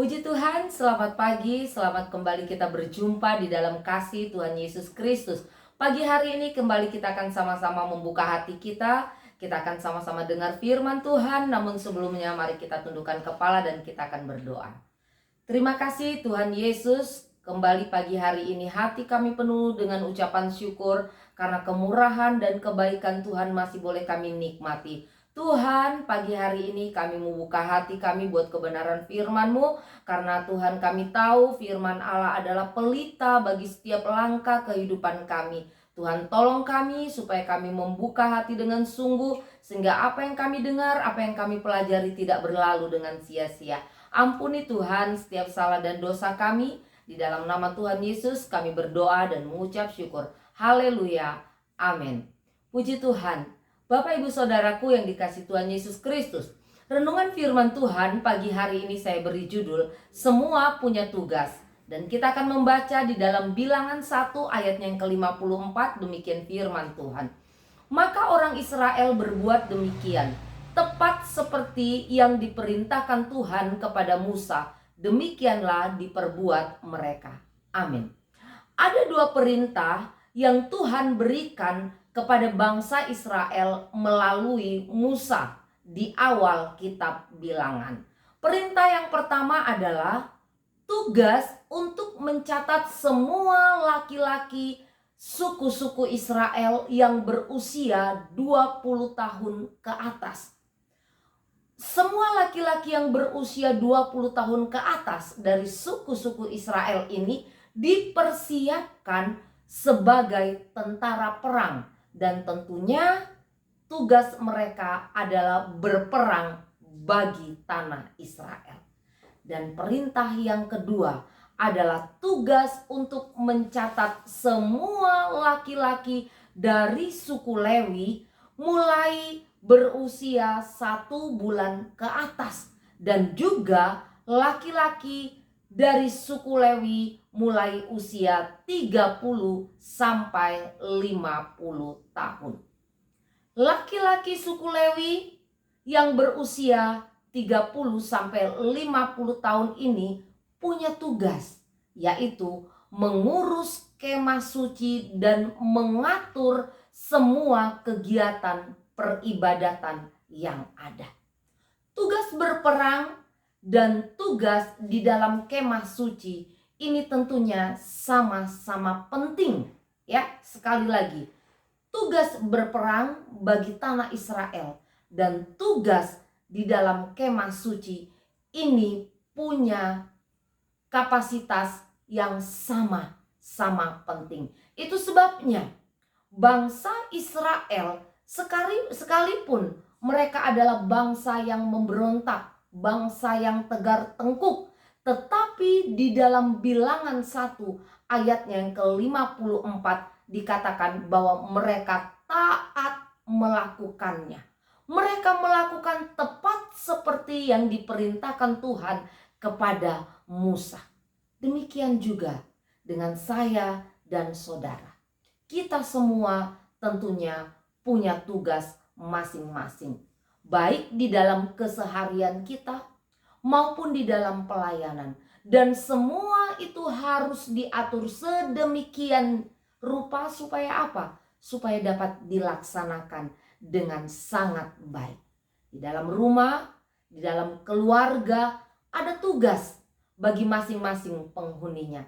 Puji Tuhan, selamat pagi, selamat kembali kita berjumpa di dalam kasih Tuhan Yesus Kristus. Pagi hari ini kembali kita akan sama-sama membuka hati kita akan sama-sama dengar firman Tuhan. Namun sebelumnya mari kita tundukkan kepala dan kita akan berdoa. Terima kasih Tuhan Yesus, kembali pagi hari ini hati kami penuh dengan ucapan syukur karena kemurahan dan kebaikan Tuhan masih boleh kami nikmati. Tuhan, pagi hari ini kami membuka hati kami buat kebenaran firman-Mu, karena Tuhan kami tahu firman Allah adalah pelita bagi setiap langkah kehidupan kami. Tuhan tolong kami supaya kami membuka hati dengan sungguh, sehingga apa yang kami dengar, apa yang kami pelajari tidak berlalu dengan sia-sia. Ampuni Tuhan setiap salah dan dosa kami. Di dalam nama Tuhan Yesus kami berdoa dan mengucap syukur. Haleluya. Amin. Puji Tuhan. Bapak Ibu Saudaraku yang dikasihi Tuhan Yesus Kristus, renungan firman Tuhan pagi hari ini saya beri judul Semua Punya Tugas. Dan kita akan membaca di dalam Bilangan 1 ayatnya yang ke-54, demikian firman Tuhan. Maka orang Israel berbuat demikian, tepat seperti yang diperintahkan Tuhan kepada Musa, demikianlah diperbuat mereka. Amin. Ada dua perintah yang Tuhan berikan kepada bangsa Israel melalui Musa di awal kitab Bilangan. Perintah yang pertama adalah tugas untuk mencatat semua laki-laki suku-suku Israel yang berusia 20 tahun ke atas. Semua laki-laki yang berusia 20 tahun ke atas dari suku-suku Israel ini dipersiapkan sebagai tentara perang. Dan tentunya tugas mereka adalah berperang bagi tanah Israel. Dan perintah yang kedua adalah tugas untuk mencatat semua laki-laki dari suku Lewi mulai berusia 1 bulan ke atas. Dan juga laki-laki dari suku Lewi mulai usia 30 sampai 50 tahun. Laki-laki suku Lewi yang berusia 30 sampai 50 tahun ini punya tugas, yaitu mengurus kemah suci dan mengatur semua kegiatan peribadatan yang ada. Tugas berperang dan tugas di dalam kemah suci ini tentunya sama-sama penting, ya. Sekali lagi, tugas berperang bagi tanah Israel dan tugas di dalam kemah suci ini punya kapasitas yang sama-sama penting. Itu sebabnya bangsa Israel sekalipun mereka adalah bangsa yang memberontak, bangsa yang tegar tengkuk, tetapi di dalam Bilangan 1 ayatnya yang ke-54 dikatakan bahwa mereka taat melakukannya. Mereka melakukan tepat seperti yang diperintahkan Tuhan kepada Musa. Demikian juga dengan saya dan saudara. Kita semua tentunya punya tugas masing-masing, baik di dalam keseharian kita maupun di dalam pelayanan. Dan semua itu harus diatur sedemikian rupa supaya apa? Supaya dapat dilaksanakan dengan sangat baik. Di dalam rumah, di dalam keluarga ada tugas bagi masing-masing penghuninya.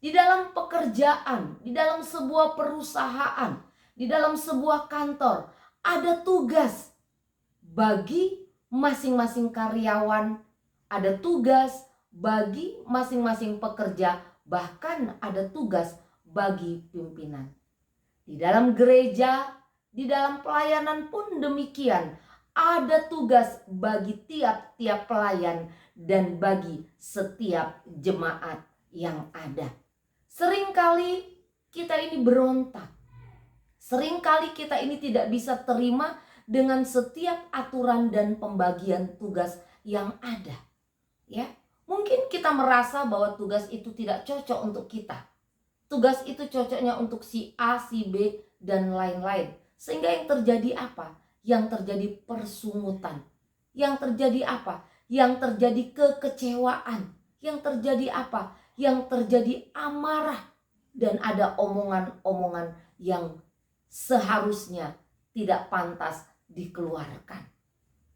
Di dalam pekerjaan, di dalam sebuah perusahaan, di dalam sebuah kantor ada tugas bagi masing-masing karyawan, ada tugas bagi masing-masing pekerja, bahkan ada tugas bagi pimpinan. Di dalam gereja, di dalam pelayanan pun demikian. Ada tugas bagi tiap-tiap pelayan dan bagi setiap jemaat yang ada. Seringkali kita ini berontak. Seringkali kita ini tidak bisa terima dengan setiap aturan dan pembagian tugas yang ada. Ya, mungkin kita merasa bahwa tugas itu tidak cocok untuk kita. Tugas itu cocoknya untuk si A, si B, dan lain-lain. Sehingga yang terjadi apa? Yang terjadi persungutan. Yang terjadi apa? Yang terjadi kekecewaan. yang terjadi apa? Yang terjadi amarah dan ada omongan-omongan yang seharusnya tidak pantas dikeluarkan.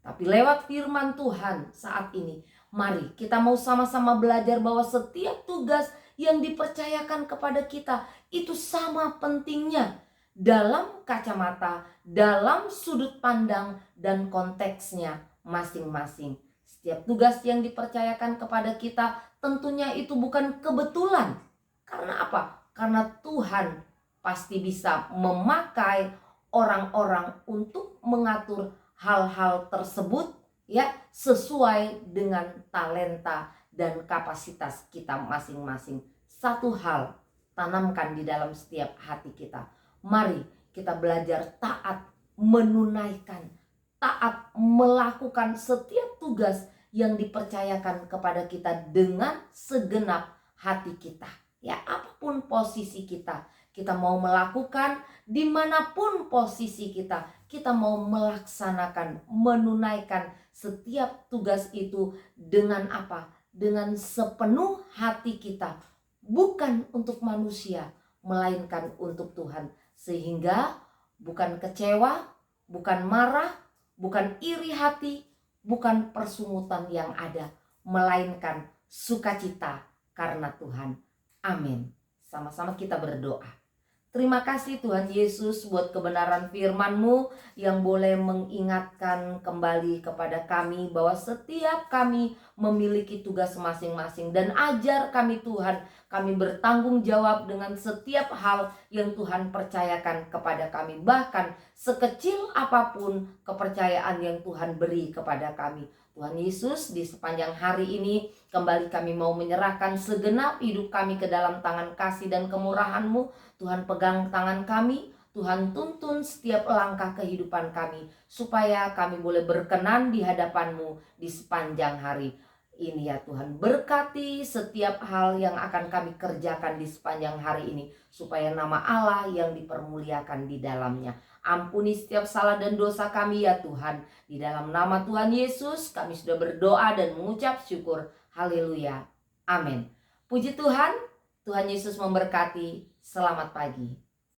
Tapi lewat firman Tuhan saat ini, mari kita mau sama-sama belajar bahwa setiap tugas yang dipercayakan kepada kita itu sama pentingnya dalam kacamata, dalam sudut pandang dan konteksnya masing-masing. Setiap tugas yang dipercayakan kepada kita tentunya itu bukan kebetulan. Karena apa? Karena Tuhan pasti bisa memakai orang-orang untuk mengatur hal-hal tersebut ya, sesuai dengan talenta dan kapasitas kita masing-masing. Satu hal tanamkan di dalam setiap hati kita. Mari kita belajar taat menunaikan, taat melakukan setiap tugas yang dipercayakan kepada kita dengan segenap hati kita. Ya, apapun posisi kita mau melakukan, dimanapun posisi kita mau melaksanakan, menunaikan setiap tugas itu dengan apa? Dengan sepenuh hati kita, bukan untuk manusia, melainkan untuk Tuhan. Sehingga bukan kecewa, bukan marah, bukan iri hati, bukan persungutan yang ada, melainkan sukacita karena Tuhan. Amin. Sama-sama kita berdoa. Terima kasih Tuhan Yesus buat kebenaran firman-Mu yang boleh mengingatkan kembali kepada kami bahwa setiap kami memiliki tugas masing-masing. Dan ajar kami Tuhan, kami bertanggung jawab dengan setiap hal yang Tuhan percayakan kepada kami. Bahkan sekecil apapun kepercayaan yang Tuhan beri kepada kami. Tuhan Yesus, di sepanjang hari ini kembali kami mau menyerahkan segenap hidup kami ke dalam tangan kasih dan kemurahan-Mu. Tuhan pegang tangan kami, Tuhan tuntun setiap langkah kehidupan kami, supaya kami boleh berkenan di hadapan-Mu di sepanjang hari ini ya Tuhan. Berkati setiap hal yang akan kami kerjakan di sepanjang hari ini, supaya nama Allah yang dipermuliakan di dalamnya. Ampuni setiap salah dan dosa kami ya Tuhan. Di dalam nama Tuhan Yesus kami sudah berdoa dan mengucap syukur. Haleluya. Amin. Puji Tuhan. Tuhan Yesus memberkati. Selamat pagi.